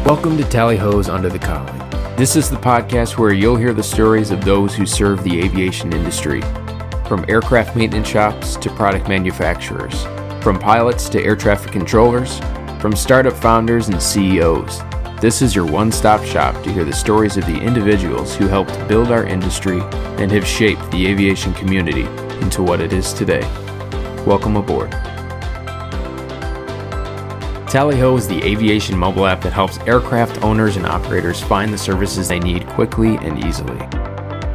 Welcome to TallyHo's Under the Cowling. This is the podcast where you'll hear the stories of those who serve the aviation industry, from aircraft maintenance shops to product manufacturers, from pilots to air traffic controllers, from startup founders and CEOs. This is your one-stop shop to hear the stories of the individuals who helped build our industry and have shaped the aviation community into what it is today. Welcome aboard. TallyHo is the aviation mobile app that helps aircraft owners and operators find the services they need quickly and easily.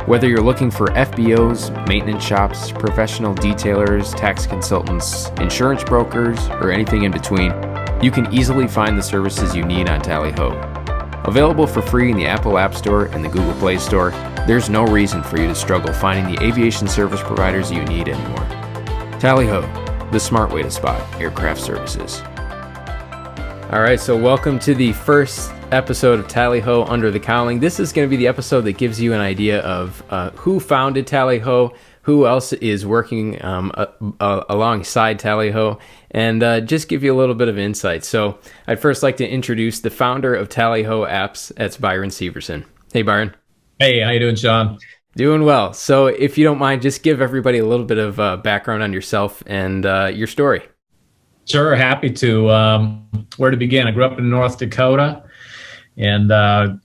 Whether you're looking for FBOs, maintenance shops, professional detailers, tax consultants, insurance brokers, or anything in between, you can easily find the services you need on TallyHo. Available for free in the Apple App Store and the Google Play Store, there's no reason for you to struggle finding the aviation service providers you need anymore. TallyHo, the smart way to spot aircraft services. All right, so welcome to the first episode of TallyHo Under the Cowling. This is going to be the episode that gives you an idea of who founded TallyHo, who else is working alongside TallyHo, and just give you a little bit of insight. So I'd first like to introduce the founder of TallyHo Apps. That's Byron Severson. Hey, Byron. Hey, how you doing, Shaun? Doing well. So if you don't mind, just give everybody a little bit of background on yourself and your story. Sure, happy to. Where to begin? I grew up in North Dakota, and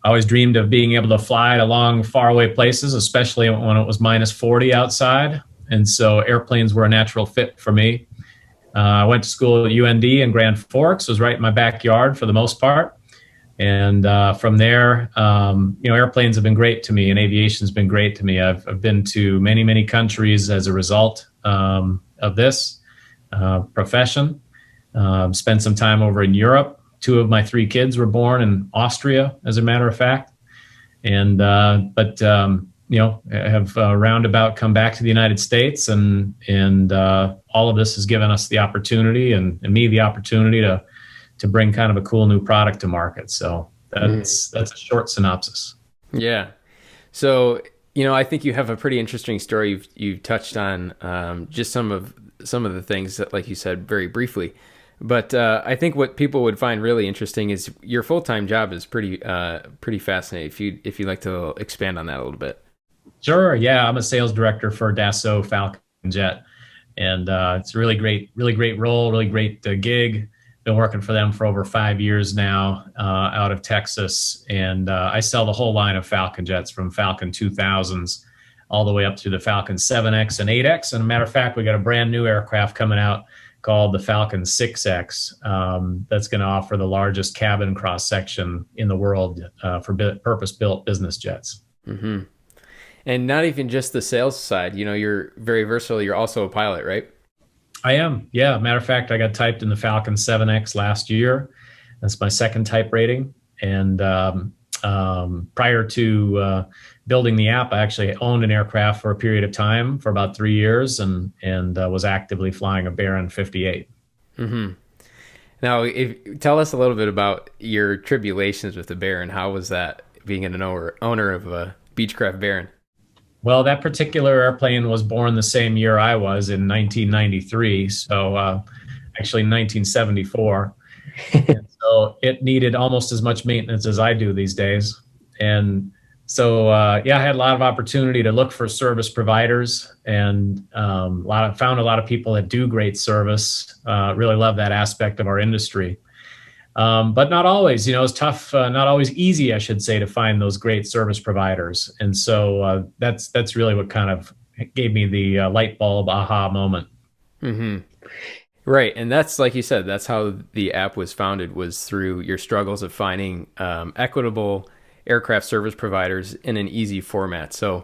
always dreamed of being able to fly to long, faraway places, especially when it was minus 40 outside. And so airplanes were a natural fit for me. I went to school at UND in Grand Forks. It was right in my backyard for the most part. And from there, airplanes have been great to me, and aviation's been great to me. I've been to many, many countries as a result of this profession. Spent some time over in Europe. 2 of my 3 kids were born in Austria, as a matter of fact. And have roundabout come back to the United States, and all of this has given us the opportunity and me the opportunity to bring kind of a cool new product to market. So that's a short synopsis. Yeah. So I think you have a pretty interesting story. You've touched on just some of the things that, like you said, very briefly. But I think what people would find really interesting is your full-time job is pretty fascinating. If you'd like to expand on that a little bit. Sure. Yeah, I'm a sales director for Dassault Falcon Jet, and it's a really great role, really great gig. Been working for them for over 5 years now, out of Texas, and I sell the whole line of Falcon Jets, from Falcon 2000s all the way up to the Falcon 7X and 8X. And a matter of fact, we got a brand new aircraft coming out called the Falcon 6X that's going to offer the largest cabin cross-section in the world for purpose-built business jets. Mm-hmm. And not even just the sales side. You're very versatile. You're also a pilot, right? I am. Yeah. Matter of fact, I got typed in the Falcon 7X last year. That's my second type rating. And prior to building the app, I actually owned an aircraft for a period of time for about 3 years, and was actively flying a Baron 58. Mm-hmm. Now, tell us a little bit about your tribulations with the Baron. How was that, being an owner of a Beechcraft Baron? Well, that particular airplane was born the same year I was, in 1993. So actually 1974. And so it needed almost as much maintenance as I do these days. And so, I had a lot of opportunity to look for service providers, and found a lot of people that do great service. Really love that aspect of our industry. But not always, it's tough, not always easy, I should say, to find those great service providers. And so that's really what kind of gave me the light bulb aha moment. Mm-hmm. Right. And that's, like you said, that's how the app was founded, was through your struggles of finding equitable aircraft service providers in an easy format. So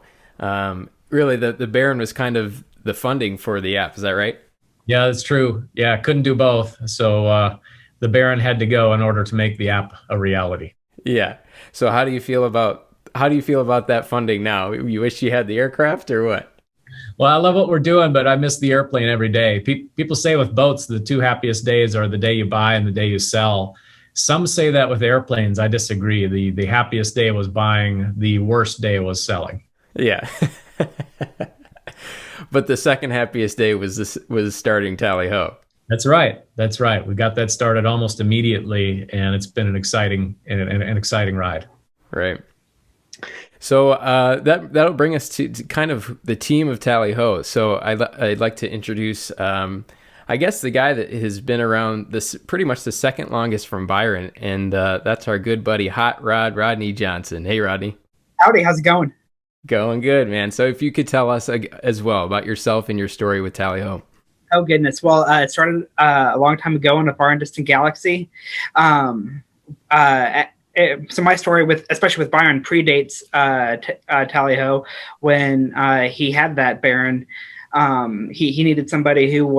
really the Baron was kind of the funding for the app. Is that right? Yeah, that's true. Yeah, couldn't do both. So the Baron had to go in order to make the app a reality. Yeah. So how do you feel about that funding now? You wish you had the aircraft, or what? Well, I love what we're doing, but I miss the airplane every day. People say with boats, the 2 happiest days are the day you buy and the day you sell. Some say that with airplanes. I disagree. The happiest day was buying. The worst day was selling. Yeah. But the second happiest day was starting TallyHo. That's right. That's right. We got that started almost immediately, and it's been an exciting ride. Right. So that'll bring us to kind of the team of TallyHo. So I'd like to introduce, I guess, the guy that has been around this pretty much the second longest from Byron, and that's our good buddy Hot Rod Rodney Johnson. Hey, Rodney. Howdy, how's it going? Going good, man. So if you could tell us as well about yourself and your story with TallyHo. Oh goodness. Well, it started a long time ago in a far and distant galaxy. So my story especially with Byron, predates TallyHo. When he had that Baron, he needed somebody who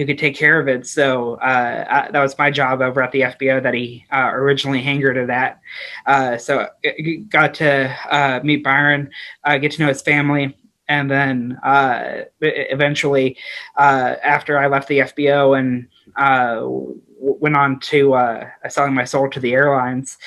could take care of it. So that was my job over at the FBO that he originally hangared it at. So got to meet Byron, get to know his family. And then eventually, after I left the FBO and went on to selling my soul to the airlines,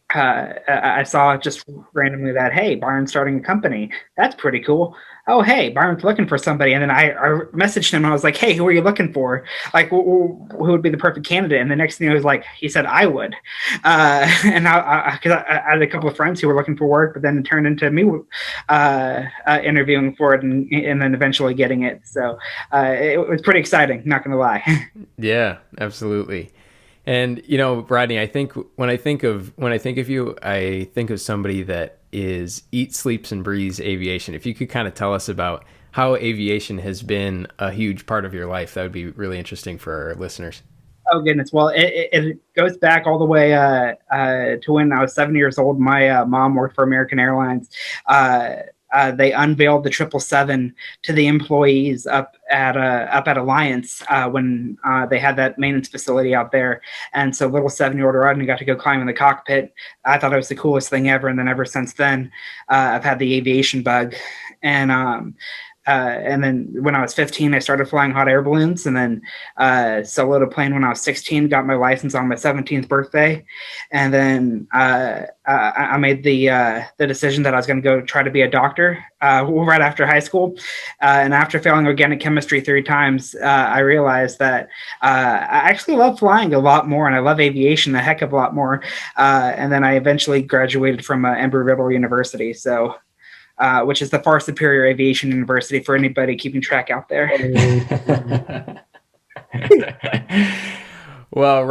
I saw just randomly that, hey, Byron's starting a company. That's pretty cool. Oh, hey, Byron's looking for somebody. And then I messaged him and I was like, hey, who are you looking for? Like, who would be the perfect candidate? And the next thing I was like, he said, I would. And because I had a couple of friends who were looking for work, but then it turned into me interviewing for it and then eventually getting it. So it was pretty exciting, not going to lie. Yeah, absolutely. And Rodney, I think when I think of you, I think of somebody that eats, sleeps, and breathes aviation. If you could kind of tell us about how aviation has been a huge part of your life, that would be really interesting for our listeners. Oh goodness! Well, it goes back all the way to when I was 7 years old. My mom worked for American Airlines. They unveiled the 777 to the employees up at Alliance when they had that maintenance facility out there. And so little 7-year-old Rodney got to go climb in the cockpit. I thought it was the coolest thing ever. And then ever since then, I've had the aviation bug. And then when I was 15, I started flying hot air balloons, and then soloed a plane when I was 16, got my license on my 17th birthday. And then I made the decision that I was going to go try to be a doctor right after high school. And after failing organic chemistry 3 times, I realized that I actually love flying a lot more, and I love aviation a heck of a lot more. And then I eventually graduated from Embry-Riddle University. So which is the far superior aviation university for anybody keeping track out there. Well,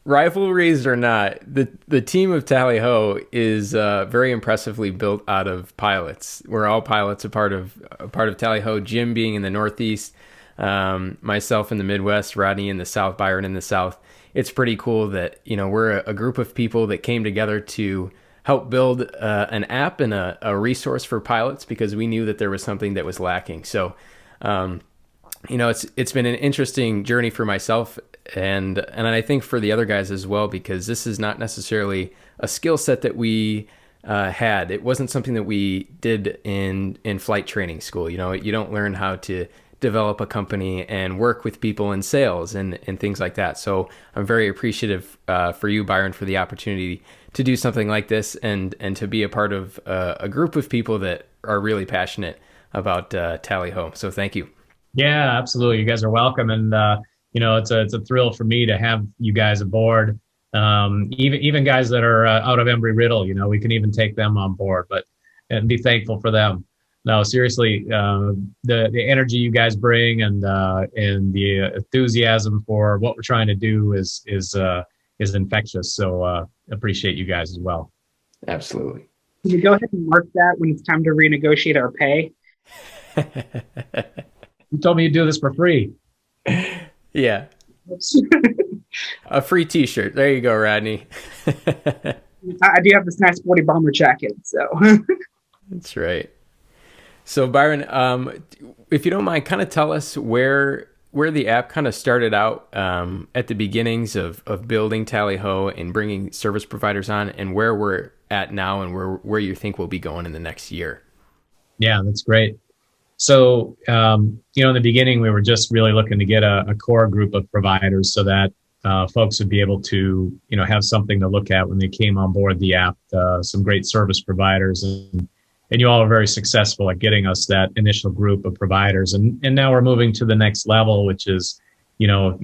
rivalries or not, the team of TallyHo is very impressively built out of pilots. We're all pilots, a part of TallyHo. Jim being in the Northeast, myself in the Midwest, Rodney in the South, Byron in the South. It's pretty cool that we're a group of people that came together to help build an app and a resource for pilots, because we knew that there was something that was lacking. So, it's been an interesting journey for myself, and I think for the other guys as well, because this is not necessarily a skill set that we had. It wasn't something that we did in flight training school. You don't learn how to develop a company and work with people in sales and things like that. So I'm very appreciative for you, Byron, for the opportunity to do something like this and to be a part of a group of people that are really passionate about TallyHo. So thank you. Yeah, absolutely. You guys are welcome. And, it's a thrill for me to have you guys aboard. Even guys that are out of Embry-Riddle, we can even take them on board, and be thankful for them. No, seriously, the energy you guys bring and the enthusiasm for what we're trying to do is infectious. So appreciate you guys as well. Absolutely. Can you go ahead and mark that when it's time to renegotiate our pay? You told me you'd do this for free. Yeah. A free t-shirt. There you go, Rodney. I do have this nice 40 bomber jacket, so. That's right. So Byron, if you don't mind, kind of tell us where the app kind of started out at the beginnings of building TallyHo and bringing service providers on, and where we're at now and where you think we'll be going in the next year. Yeah, that's great. So, in the beginning, we were just really looking to get a core group of providers so that folks would be able to, have something to look at when they came on board the app, some great service providers. And you all are very successful at getting us that initial group of providers. And now we're moving to the next level, which is,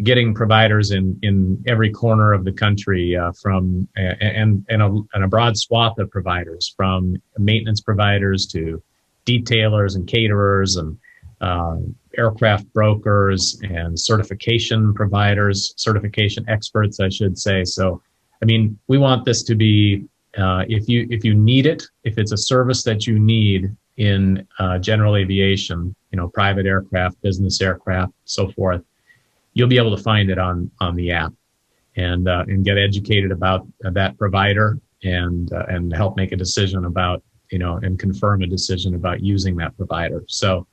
getting providers in every corner of the country, and a broad swath of providers, from maintenance providers to detailers and caterers and aircraft brokers and certification providers, certification experts, I should say. So, I mean, we want this to be, if you need it, if it's a service that you need in general aviation, private aircraft, business aircraft, so forth, you'll be able to find it on the app, and get educated about that provider, and help make a decision about, and confirm a decision about using that provider. So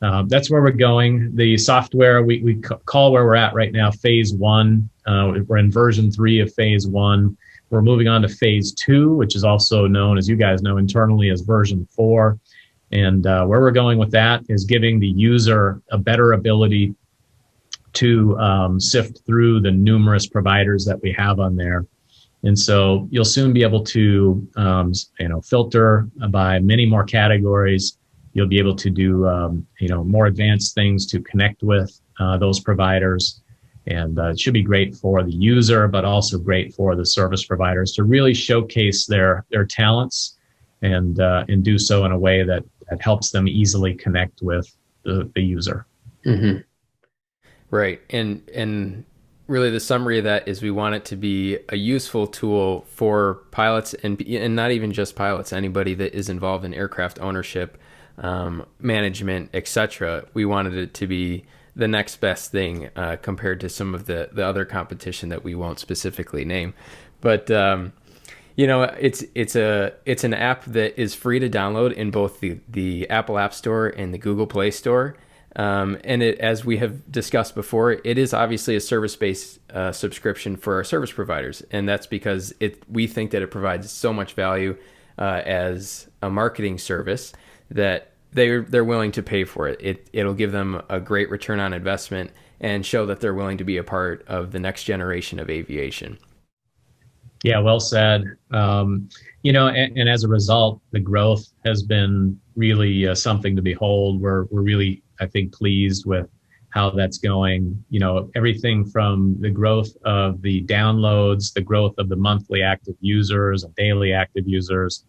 that's where we're going. The software, we call where we're at right now phase 1. We're in version 3 of phase 1. We're moving on to phase 2, which is also known, as you guys know internally, as version 4. And where we're going with that is giving the user a better ability to sift through the numerous providers that we have on there. And so you'll soon be able to, filter by many more categories. You'll be able to do, more advanced things to connect with those providers. And it should be great for the user, but also great for the service providers to really showcase their talents, and do so in a way that helps them easily connect with the user. Mm-hmm. Right. And really the summary of that is we want it to be a useful tool for pilots, and not even just pilots, anybody that is involved in aircraft ownership, management, etc. We wanted it to be the next best thing compared to some of the other competition that we won't specifically name. But it's an app that is free to download in both the Apple App Store and the Google Play Store. And it, as we have discussed before, it is obviously a service-based subscription for our service providers, and that's because we think that it provides so much value as a marketing service that they're willing to pay for it. It'll give them a great return on investment and show that they're willing to be a part of the next generation of aviation. Yeah, well said. And as a result, the growth has been really something to behold. We're really, I think, pleased with how that's going. Everything from the growth of the downloads, the growth of the monthly active users and daily active users,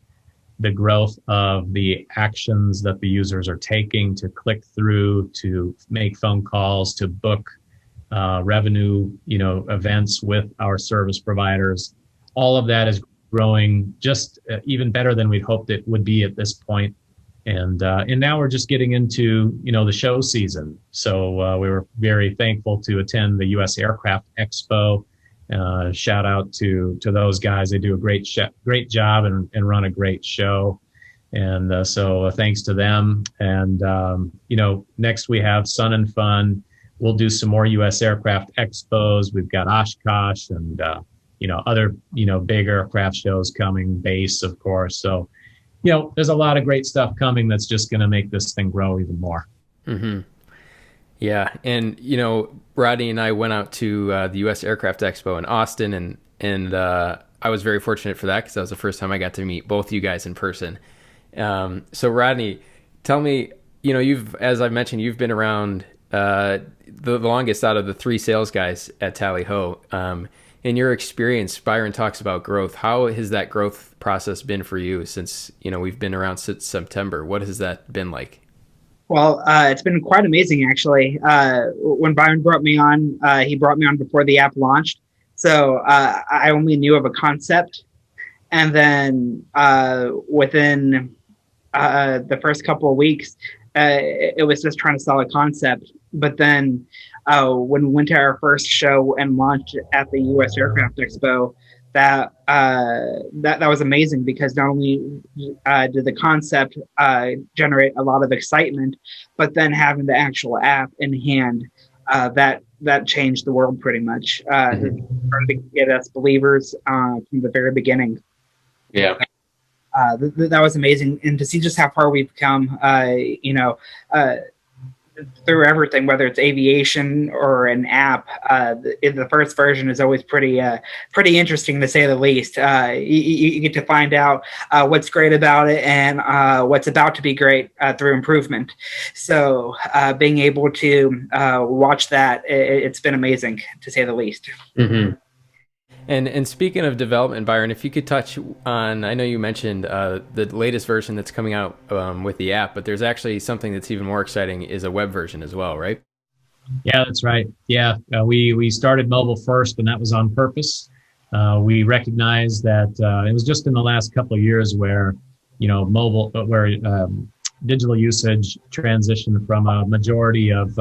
the growth of the actions that the users are taking to click through, to make phone calls, to book revenue, events with our service providers. All of that is growing just even better than we'd hoped it would be at this point. And now we're just getting into, the show season. So we were very thankful to attend the U.S. Aircraft Expo. Shout out to those guys. They do a great job and run a great show. And so thanks to them. And, next we have Sun and Fun. We'll do some more U.S. Aircraft Expos. We've got Oshkosh and, other, big aircraft shows coming, Base, of course. So, there's a lot of great stuff coming that's just going to make this thing grow even more. Mm-hmm. Yeah. And, Rodney and I went out to the U.S. Aircraft Expo in Austin, and I was very fortunate for that because that was the first time I got to meet both you guys in person. So, Rodney, tell me, as I mentioned, you've been around the longest out of the 3 sales guys at TallyHo. In your experience, Byron talks about growth. How has that growth process been for you since, we've been around since September? What has that been like? Well, it's been quite amazing, actually. When Byron brought me on, he brought me on before the app launched. So I only knew of a concept. And then within the first couple of weeks, it was just trying to sell a concept. But then when we went to our first show and launched at the U.S. Aircraft Expo, that was amazing because not only did the concept generate a lot of excitement, but then having the actual app in hand, that changed the world pretty much. It started to get us believers from the very beginning. Yeah. That was amazing, and to see just how far we've come. through everything, whether it's aviation or an app. The first version is always pretty interesting, to say the least. You get to find out what's great about it and what's about to be great through improvement. So being able to watch that, it's been amazing, to say the least. Mm-hmm. And speaking of development, Byron, if you could touch on, I know you mentioned the latest version that's coming out with the app, but there's actually something that's even more exciting, is a web version as well, right? Yeah, that's right. Yeah, we started mobile first, and that was on purpose. We recognized that it was just in the last couple of years where, digital usage transitioned from a majority of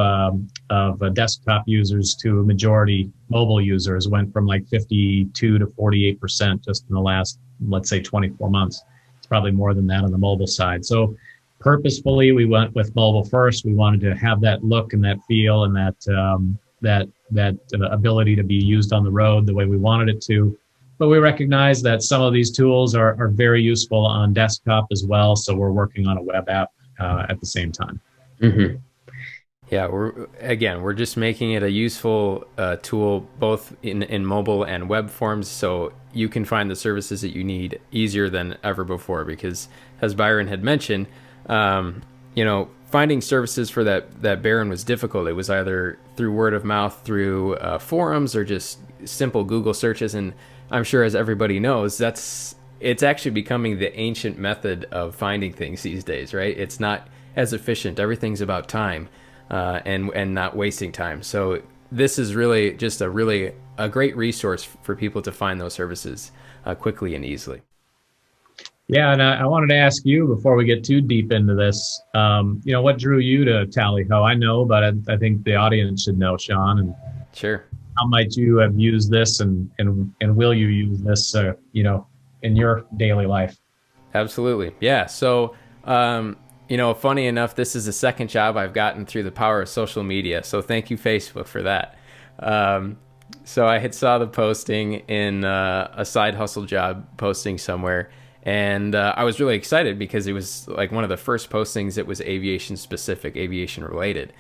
desktop users to a majority mobile users, went from like 52 to 48% just in the last, let's say, 24 months. It's probably more than that on the mobile side. So purposefully, we went with mobile first. We wanted to have that look and that feel and that ability to be used on the road the way we wanted it to. But we recognize that some of these tools are very useful on desktop as well. So we're working on a web app at the same time. Mm-hmm. Yeah, we're just making it a useful tool both in mobile and web forms, so you can find the services that you need easier than ever before. Because as Byron had mentioned, finding services for that Baron was difficult. It was either through word of mouth, through forums, or just simple Google searches. And I'm sure, as everybody knows, it's actually becoming the ancient method of finding things these days, right? It's not as efficient. Everything's about time and not wasting time. So this is really just a great resource for people to find those services quickly and easily. Yeah, and I wanted to ask you, before we get too deep into this, what drew you to TallyHo? I know, but I think the audience should know, Shaun. And sure. How might you have used this, and will you use this, in your daily life? Absolutely. Yeah. So, funny enough, this is the second job I've gotten through the power of social media. So thank you, Facebook, for that. So I had saw the posting in a side hustle job posting somewhere. And I was really excited because it was like one of the first postings that was aviation specific, aviation related.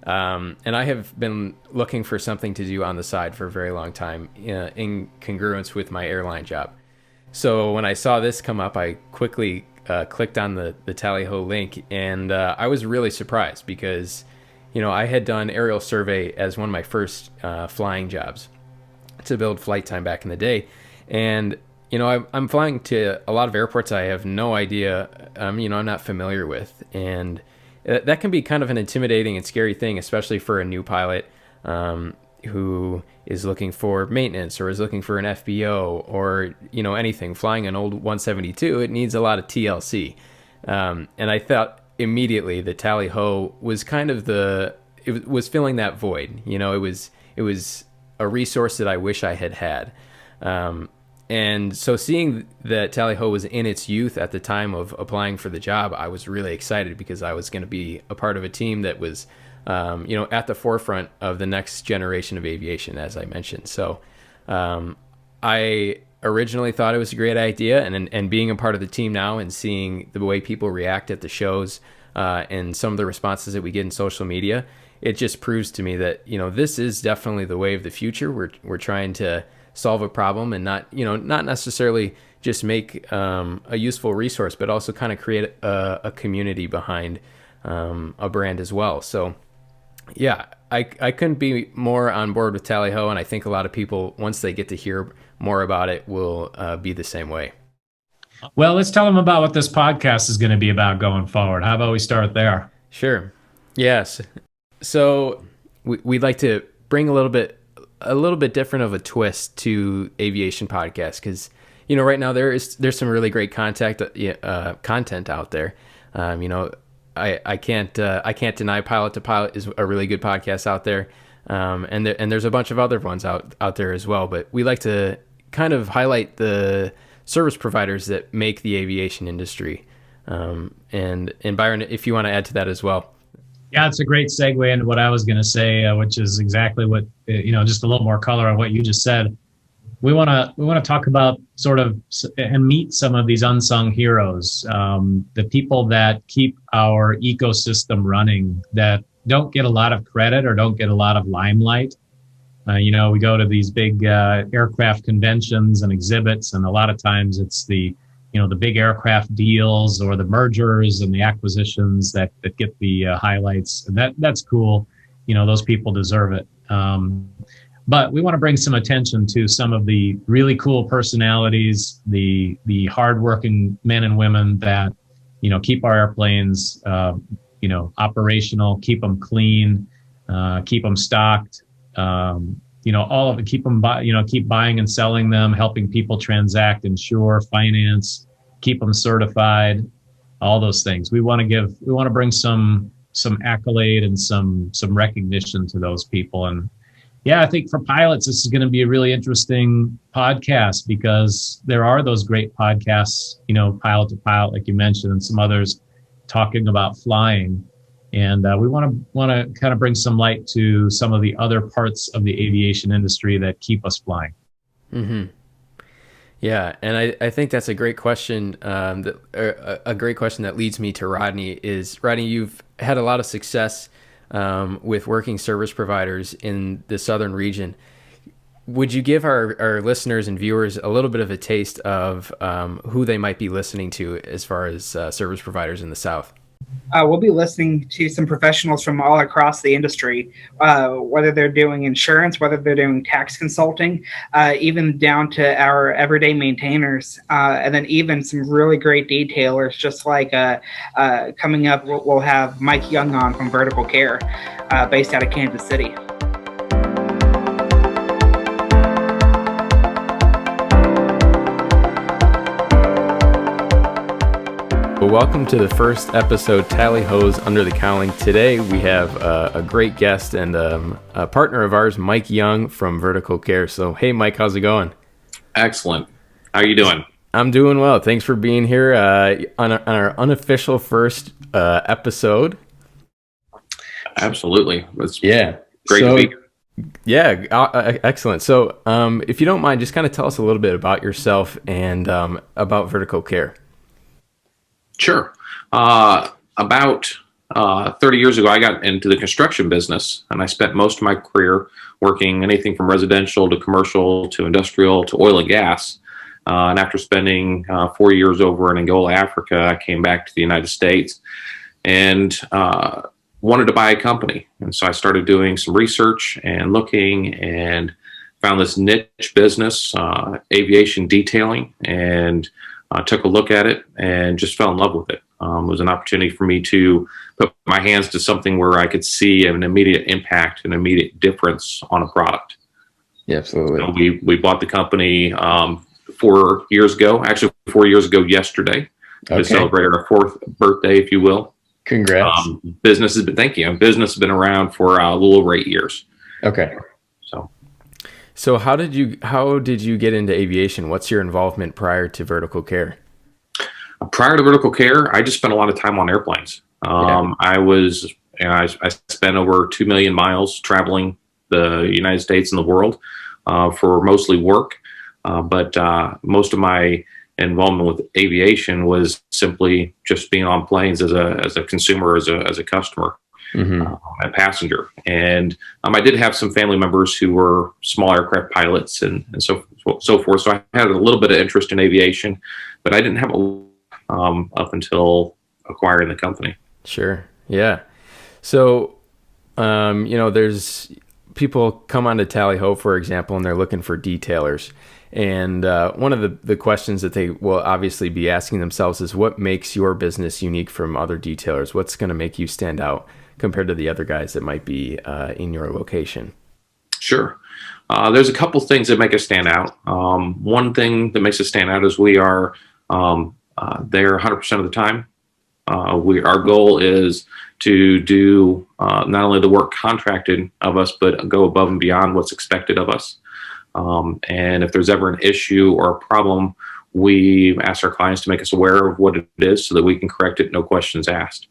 And I have been looking for something to do on the side for a very long time in congruence with my airline job. So when I saw this come up, I quickly clicked on the TallyHo link, and I was really surprised because, I had done aerial survey as one of my first flying jobs to build flight time back in the day. And, I'm flying to a lot of airports I have no idea, I'm not familiar with. And that can be kind of an intimidating and scary thing, especially for a new pilot who is looking for maintenance or is looking for an FBO or, anything. Flying an old 172, it needs a lot of TLC. And I thought immediately that TallyHo was kind of it was filling that void. It was a resource that I wish I had. And so seeing that TallyHo was in its youth at the time of applying for the job, I was really excited because I was going to be a part of a team that was, at the forefront of the next generation of aviation, as I mentioned. So I originally thought it was a great idea, and being a part of the team now and seeing the way people react at the shows and some of the responses that we get in social media, it just proves to me that, this is definitely the way of the future. We're trying to solve a problem and not necessarily just make a useful resource, but also kind of create a community behind a brand as well. So yeah, I couldn't be more on board with TallyHo, and I think a lot of people, once they get to hear more about it, will be the same way. Well, let's tell them about what this podcast is going to be about going forward. How about we start there? Sure. Yes. So we'd like to bring a little bit different of a twist to aviation podcasts, because right now there's some really great content out there. I can't deny Pilot to Pilot is a really good podcast out there, and there's a bunch of other ones out there as well. But we like to kind of highlight the service providers that make the aviation industry. And Byron, if you want to add to that as well. Yeah, it's a great segue into what I was going to say, which is exactly what, just a little more color on what you just said. We want to talk about sort of and meet some of these unsung heroes, the people that keep our ecosystem running, that don't get a lot of credit or don't get a lot of limelight. We go to these big aircraft conventions and exhibits, and a lot of times it's the big aircraft deals or the mergers and the acquisitions that get the highlights. And that's cool. Those people deserve it. But we want to bring some attention to some of the really cool personalities, the hardworking men and women that, keep our airplanes, operational, keep them clean, keep them stocked, all of it, keep them, keep buying and selling them, helping people transact, insure, finance, keep them certified, all those things. We want to bring some accolade and some recognition to those people. And yeah, I think for pilots, this is going to be a really interesting podcast because there are those great podcasts, Pilot to Pilot, like you mentioned, and some others talking about flying. And we want to kind of bring some light to some of the other parts of the aviation industry that keep us flying. Mm-hmm. Yeah, and I think that's a great question. A great question that leads me to Rodney is, Rodney, you've had a lot of success with working service providers in the southern region. Would you give our listeners and viewers a little bit of a taste of who they might be listening to as far as service providers in the South? We'll be listening to some professionals from all across the industry, whether they're doing insurance, whether they're doing tax consulting, even down to our everyday maintainers, and then even some really great detailers, just like coming up, we'll have Mike Young on from Vertical Care, based out of Kansas City. Well, welcome to the first episode, TallyHo's Under the Cowling. Today we have a great guest and a partner of ours, Mike Young from Vertical Care. So, hey, Mike, how's it going? Excellent. How are you doing? I'm doing well. Thanks for being here on our unofficial first episode. Absolutely. It's great to be here. Yeah, excellent. So, if you don't mind, just kind of tell us a little bit about yourself and about Vertical Care. Sure. About 30 years ago, I got into the construction business, and I spent most of my career working anything from residential to commercial to industrial to oil and gas. And after spending 4 years over in Angola, Africa, I came back to the United States and wanted to buy a company. And so I started doing some research and looking and found this niche business, aviation detailing, and took a look at it and just fell in love with it. It was an opportunity for me to put my hands to something where I could see an immediate impact, an immediate difference on a product. Yeah, absolutely. So we bought the company 4 years ago, actually 4 years ago yesterday, to celebrate our fourth birthday, if you will. Congrats. Thank you. Business has been around for a little over 8 years. Okay. So how did you get into aviation? What's your involvement prior to Vertical Care? Prior to Vertical Care, I just spent a lot of time on airplanes. I spent over 2 million miles traveling the United States and the world for mostly work. But most of my involvement with aviation was simply just being on planes as a consumer, as a customer. Mm-hmm. A passenger. And I did have some family members who were small aircraft pilots and so forth. So I had a little bit of interest in aviation, but I didn't have up until acquiring the company. Sure. Yeah. So, there's people come onto TallyHo, for example, and they're looking for detailers. And one of the questions that they will obviously be asking themselves is, what makes your business unique from other detailers? What's going to make you stand out compared to the other guys that might be in your location? Sure. There's a couple things that make us stand out. One thing that makes us stand out is we are there 100% of the time. Our goal is to do not only the work contracted of us, but go above and beyond what's expected of us. And if there's ever an issue or a problem, we ask our clients to make us aware of what it is so that we can correct it, no questions asked.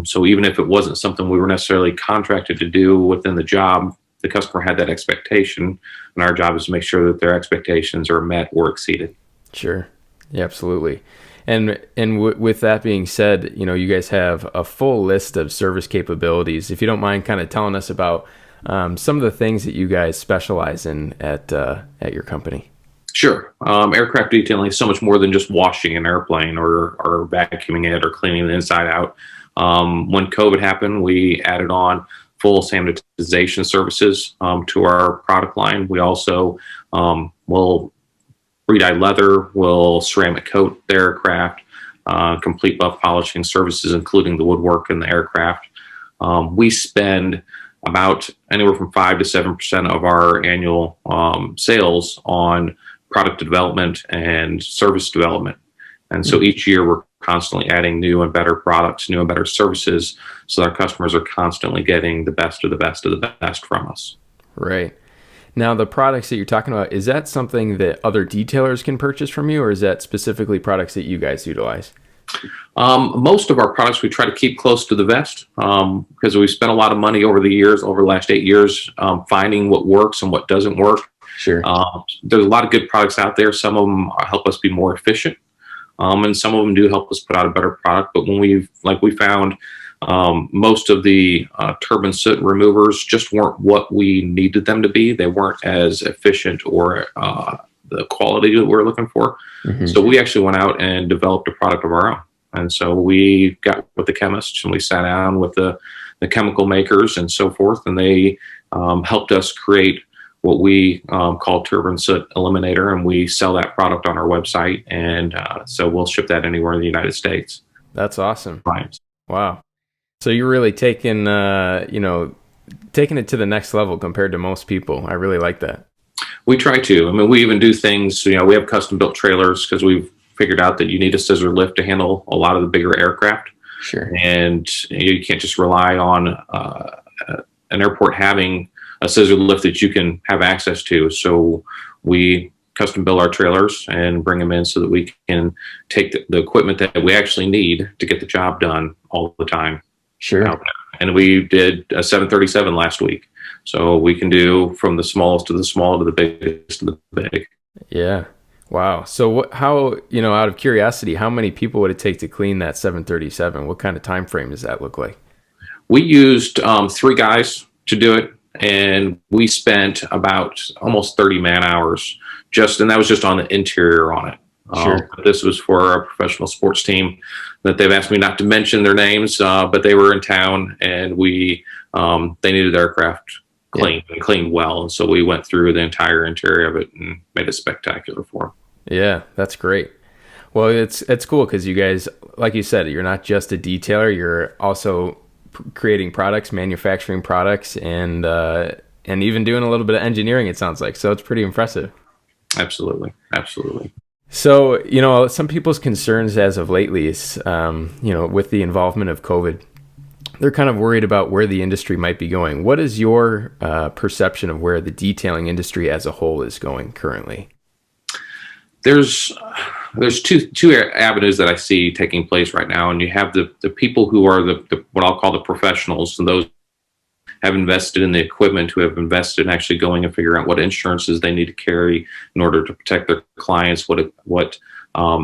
So even if it wasn't something we were necessarily contracted to do within the job, the customer had that expectation, and our job is to make sure that their expectations are met or exceeded. Sure. Yeah, absolutely. With that being said, you guys have a full list of service capabilities. If you don't mind kind of telling us about some of the things that you guys specialize in at your company. Sure. Aircraft detailing is so much more than just washing an airplane or vacuuming it or cleaning the inside out. When COVID happened, we added on full sanitization services to our product line. We also will re-dye leather, will ceramic coat the aircraft, complete buff polishing services, including the woodwork in the aircraft. We spend about anywhere from 5 to 7% of our annual sales on product development and service development. And so each year we're constantly adding new and better products, new and better services, so that our customers are constantly getting the best of the best of the best from us. Right. Now, the products that you're talking about, is that something that other detailers can purchase from you, or is that specifically products that you guys utilize? Most of our products we try to keep close to the vest because we've spent a lot of money over the last 8 years, finding what works and what doesn't work. Sure. There's a lot of good products out there. Some of them help us be more efficient, and some of them do help us put out a better product. But when we found most of the turbine soot removers just weren't what we needed them to be. They weren't as efficient or the quality that we're looking for. Mm-hmm. So we actually went out and developed a product of our own. And so we got with the chemists and we sat down with the chemical makers and so forth, and they helped us create what we call turbine soot eliminator, and we sell that product on our website, and so we'll ship that anywhere in the United States. That's awesome. Right. Wow. So you're really taking it to the next level compared to most people. I really like that. We try to. I mean, we even do things, we have custom built trailers because we've figured out that you need a scissor lift to handle a lot of the bigger aircraft. Sure. And you can't just rely on an airport having a scissor lift that you can have access to. So we custom build our trailers and bring them in so that we can take the equipment that we actually need to get the job done all the time. Sure. And we did a 737 last week. So we can do from the smallest to the small to the biggest to the big. Yeah. Wow. So how, out of curiosity, how many people would it take to clean that 737? What kind of time frame does that look like? We used 3 guys to do it, and we spent about almost 30 man hours and that was just on the interior on it. Sure. This was for a professional sports team that they've asked me not to mention their names, but they were in town, and they needed their aircraft cleaned and cleaned well. And so we went through the entire interior of it and made it spectacular for them. Yeah, that's great. Well, it's cool because you guys, like you said, you're not just a detailer, you're also creating products, manufacturing products, and even doing a little bit of engineering, it sounds like. So it's pretty impressive. Absolutely. Absolutely. So, some people's concerns as of lately is, with the involvement of COVID, they're kind of worried about where the industry might be going. What is your perception of where the detailing industry as a whole is going currently? There's two avenues that I see taking place right now, and you have the people who are the what I'll call the professionals, and those have invested in the equipment, who have invested in actually going and figuring out what insurances they need to carry in order to protect their clients, what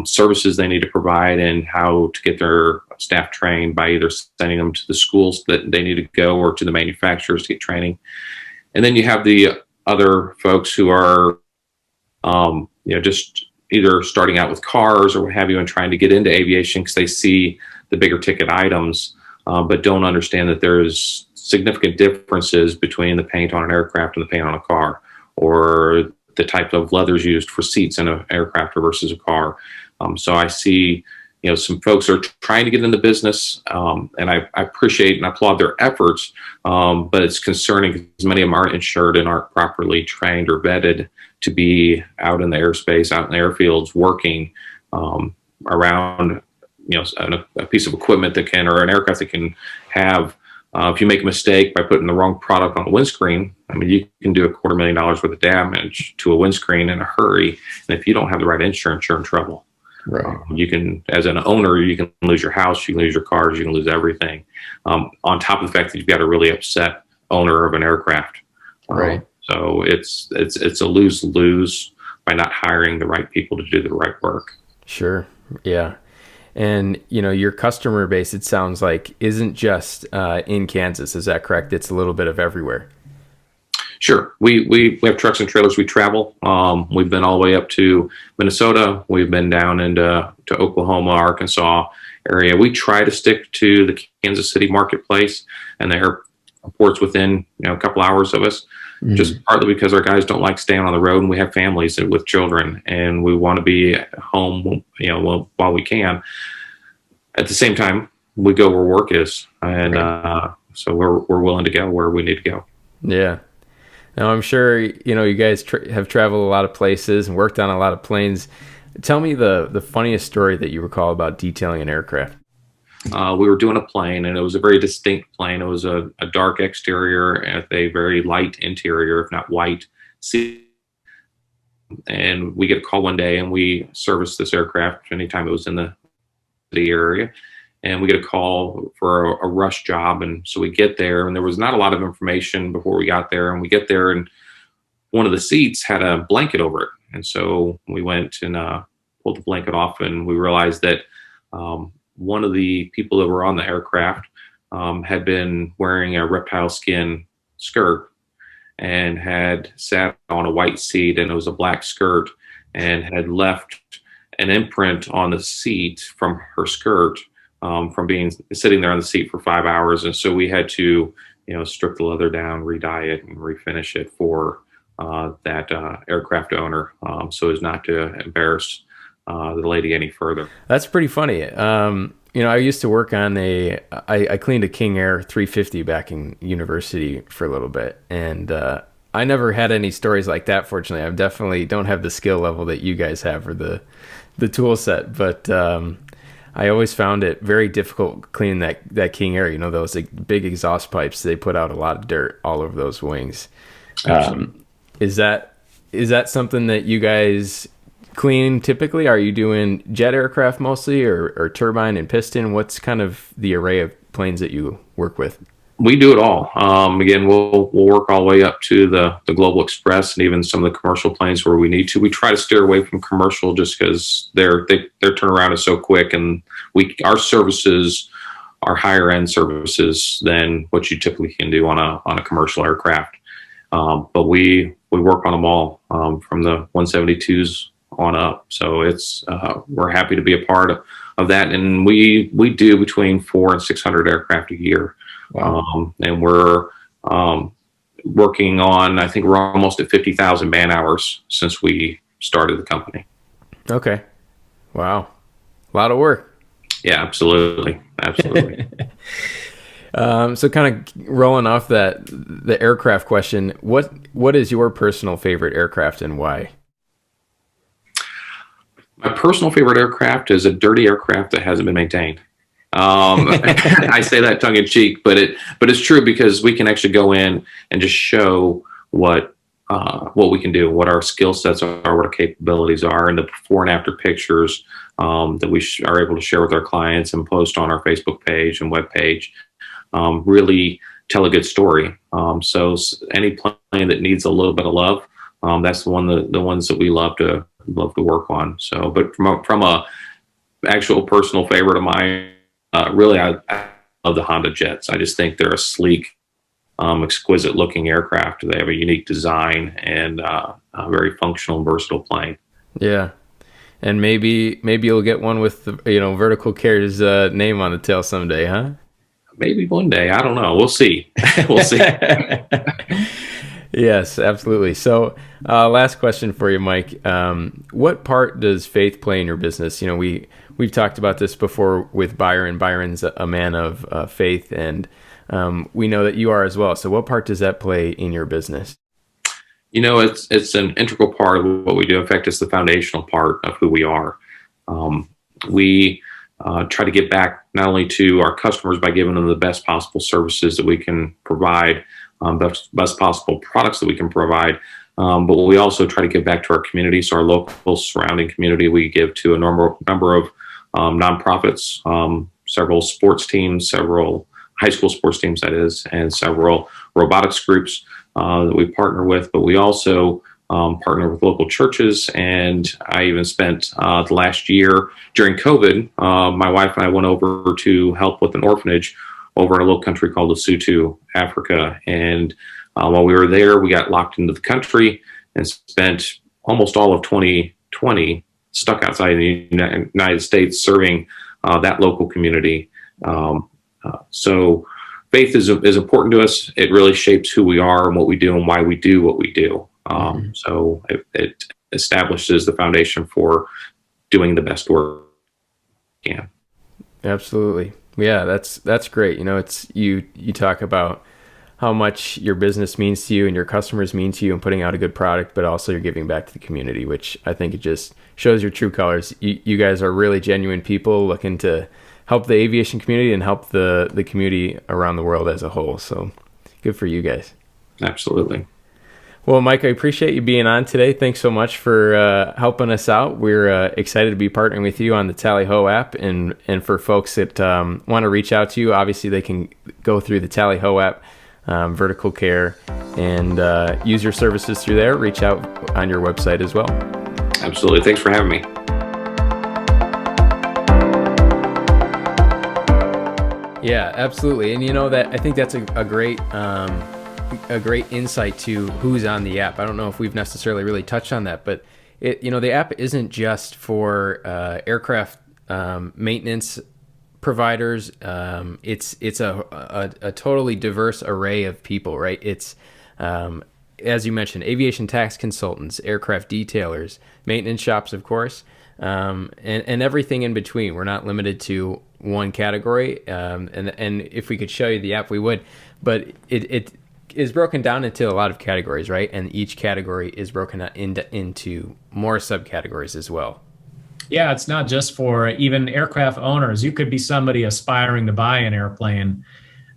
services they need to provide, and how to get their staff trained by either sending them to the schools that they need to go or to the manufacturers to get training. And then you have the other folks who are, just either starting out with cars or what have you and trying to get into aviation because they see the bigger ticket items, but don't understand that there's significant differences between the paint on an aircraft and the paint on a car, or the type of leathers used for seats in an aircraft versus a car. So I see, some folks are trying to get in the business, and I appreciate and applaud their efforts, but it's concerning because many of them aren't insured and aren't properly trained or vetted to be out in the airspace, out in the airfields, working around, a piece of equipment or an aircraft that can have. If you make a mistake by putting the wrong product on a windscreen, you can do $250,000 worth of damage to a windscreen in a hurry. And if you don't have the right insurance, you're in trouble. Right. You can, as an owner, you can lose your house, you can lose your cars, you can lose everything. On top of the fact that you've got a really upset owner of an aircraft. Right. So it's a lose-lose by not hiring the right people to do the right work. Sure. Yeah. And, your customer base, it sounds like, isn't just in Kansas. Is that correct? It's a little bit of everywhere. Sure. We have trucks and trailers. We travel. We've been all the way up to Minnesota. We've been down into Oklahoma, Arkansas area. We try to stick to the Kansas City marketplace and the airports within a couple hours of us. Mm-hmm. Just partly because our guys don't like staying on the road, and we have families with children, and we want to be at home, while we can. At the same time, we go where work is, and so we're willing to go where we need to go. Yeah. Now, I'm sure, you guys have traveled a lot of places and worked on a lot of planes. Tell me the funniest story that you recall about detailing an aircraft. We were doing a plane, and it was a very distinct plane. It was a dark exterior and a very light interior, if not white, seat. And we get a call one day, and we service this aircraft anytime it was in the city area. And we get a call for a rush job. And so we get there, and there was not a lot of information before we got there. And we get there, and one of the seats had a blanket over it. And so we went and pulled the blanket off, and we realized that one of the people that were on the aircraft had been wearing a reptile skin skirt and had sat on a white seat, and it was a black skirt, and had left an imprint on the seat from her skirt from sitting there on the seat for 5 hours. And so we had to, strip the leather down, re-dye it, and refinish it for that aircraft owner, so as not to embarrass the lady any further. That's pretty funny. I used to work on I cleaned a King Air 350 back in university for a little bit, and I never had any stories like that. Fortunately, I definitely don't have the skill level that you guys have or the tool set, but I always found it very difficult cleaning that King Air. Those big exhaust pipes, they put out a lot of dirt all over those wings. Is that something that you guys clean typically? Are you doing jet aircraft mostly, or turbine and piston? What's kind of the array of planes that you work with? We do it all. Again, we'll work all the way up to the Global Express and even some of the commercial planes where we need to. We try to steer away from commercial just because their turnaround is so quick, and our services are higher end services than what you typically can do on a commercial aircraft. But we work on them all, from the 172s on up. So we're happy to be a part of that, and we do between 400 and 600 aircraft a year. Wow. And we're working on, I think we're almost at 50,000 man hours since we started the company. Okay. Wow. A lot of work. Yeah, absolutely. So kind of rolling off the aircraft question, what is your personal favorite aircraft and why? My personal favorite aircraft is a dirty aircraft that hasn't been maintained. I say that tongue in cheek, but it's true, because we can actually go in and just show what we can do, what our skill sets are, what our capabilities are, and the before and after pictures that we are able to share with our clients and post on our Facebook page and web page really tell a good story. So any plane that needs a little bit of love, that's the ones that we love to work on. So, but from a actual personal favorite of mine, really, I love the Honda Jets. I just think they're a sleek, exquisite looking aircraft. They have a unique design and a very functional and versatile plane. Yeah. And maybe you'll get one with the, Vertical Care's name on the tail someday, huh? Maybe one day. I don't know. We'll see. We'll see. Yes, absolutely. So last question for you, Mike. What part does faith play in your business? We've talked about this before with Byron. Byron's a man of faith, and we know that you are as well. So what part does that play in your business? It's an integral part of what we do. In fact, it's the foundational part of who we are. We try to give back not only to our customers by giving them the best possible services that we can provide, best possible products that we can provide, but we also try to give back to our community. So our local surrounding community, we give to a number of nonprofits, several sports teams, several high school sports teams, that is, and several robotics groups that we partner with. But we also partner with local churches. And I even spent the last year during COVID, my wife and I went over to help with an orphanage over in a little country called Lesotho, Africa. And while we were there, we got locked into the country and spent almost all of 2020 stuck outside the United States serving that local community. So faith is important to us. It really shapes who we are and what we do and why we do what we do. So it establishes the foundation for doing the best work we can. Absolutely. Yeah, that's great. It's you talk about how much your business means to you and your customers mean to you and putting out a good product, but also you're giving back to the community, which I think it just shows your true colors. You guys are really genuine people looking to help the aviation community and help the community around the world as a whole. So good for you guys. Absolutely. Well, Mike, I appreciate you being on today. Thanks so much for helping us out. We're excited to be partnering with you on the TallyHo app. And for folks that want to reach out to you, obviously they can go through the TallyHo app, Vertical Care, and use your services through there. Reach out on your website as well. Absolutely. Thanks for having me. Yeah, absolutely. And that I think that's a great insight to who's on the app. I don't know if we've necessarily really touched on that, but the app isn't just for aircraft maintenance providers. It's a totally diverse array of people, right? It's as you mentioned, aviation tax consultants, aircraft detailers, maintenance shops, of course, and everything in between. We're not limited to one category, and if we could show you the app, we would. But it is broken down into a lot of categories, right? And each category is broken into more subcategories as well. Yeah, it's not just for even aircraft owners. You could be somebody aspiring to buy an airplane,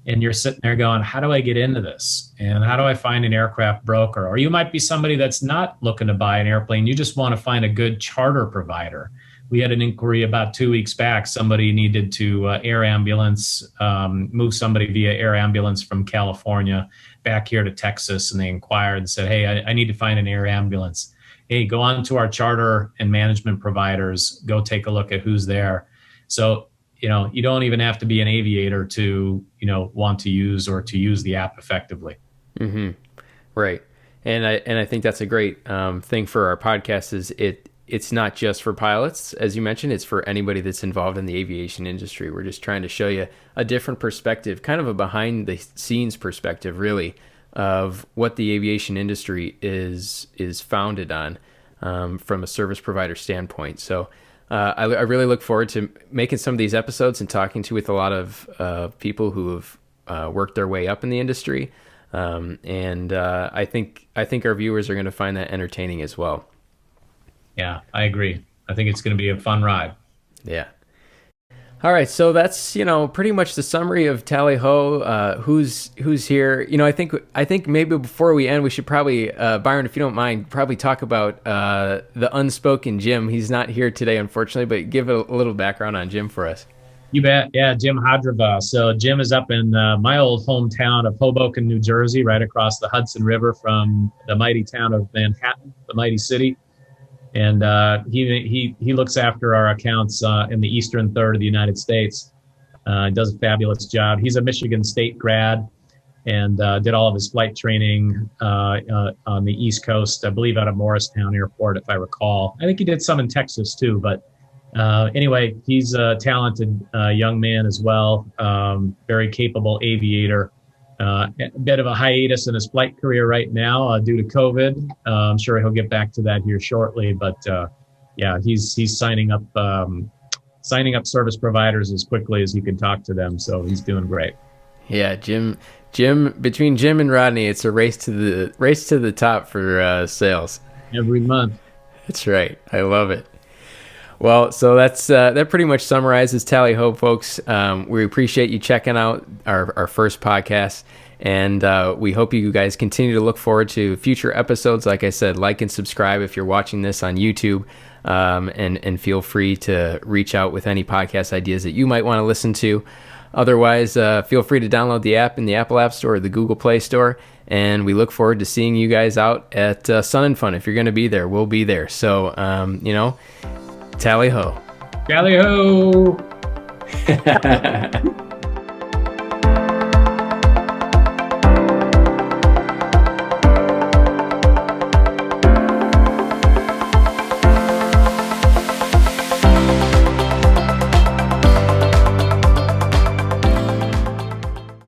and you're sitting there going, how do I get into this? And how do I find an aircraft broker? Or you might be somebody that's not looking to buy an airplane. You just want to find a good charter provider. We had an inquiry about 2 weeks back. Somebody needed to air ambulance, move somebody via air ambulance from California back here to Texas. And they inquired and said, hey, I need to find an air ambulance. Hey, go on to our charter and management providers. Go take a look at who's there. So, you don't even have to be an aviator to, want to use the app effectively. Mm-hmm. Right. And I think that's a great thing for our podcast is it's not just for pilots, as you mentioned, it's for anybody that's involved in the aviation industry. We're just trying to show you a different perspective, kind of a behind the scenes perspective, really, of what the aviation industry is founded on from a service provider standpoint. So I really look forward to making some of these episodes and talking with a lot of people who have worked their way up in the industry. And I think our viewers are going to find that entertaining as well. Yeah, I agree. I think it's going to be a fun ride. Yeah. All right, so that's pretty much the summary of TallyHo. Who's here? I think maybe before we end, we should probably Byron, if you don't mind, probably talk about the unspoken Jim. He's not here today, unfortunately, but give a little background on Jim for us. You bet. Yeah, Jim Hadrava. So Jim is up in my old hometown of Hoboken, New Jersey, right across the Hudson River from the mighty town of Manhattan, the mighty city. And he looks after our accounts in the eastern third of the United States. Does a fabulous job. He's a Michigan State grad and did all of his flight training on the East Coast, I believe out of Morristown Airport, if I recall. I think he did some in Texas too. But anyway, he's a talented young man as well, very capable aviator. A bit of a hiatus in his flight career right now due to COVID. I'm sure he'll get back to that here shortly. But yeah, he's signing up service providers as quickly as he can talk to them. So he's doing great. Yeah, Jim. Between Jim and Rodney, it's a race to the top for sales every month. That's right. I love it. Well, so that pretty much summarizes TallyHo, folks. We appreciate you checking out our first podcast, and we hope you guys continue to look forward to future episodes. Like I said, like and subscribe if you're watching this on YouTube, and feel free to reach out with any podcast ideas that you might want to listen to. Otherwise, feel free to download the app in the Apple App Store or the Google Play Store. And we look forward to seeing you guys out at Sun and Fun. If you're going to be there, we'll be there. So, TallyHo. TallyHo.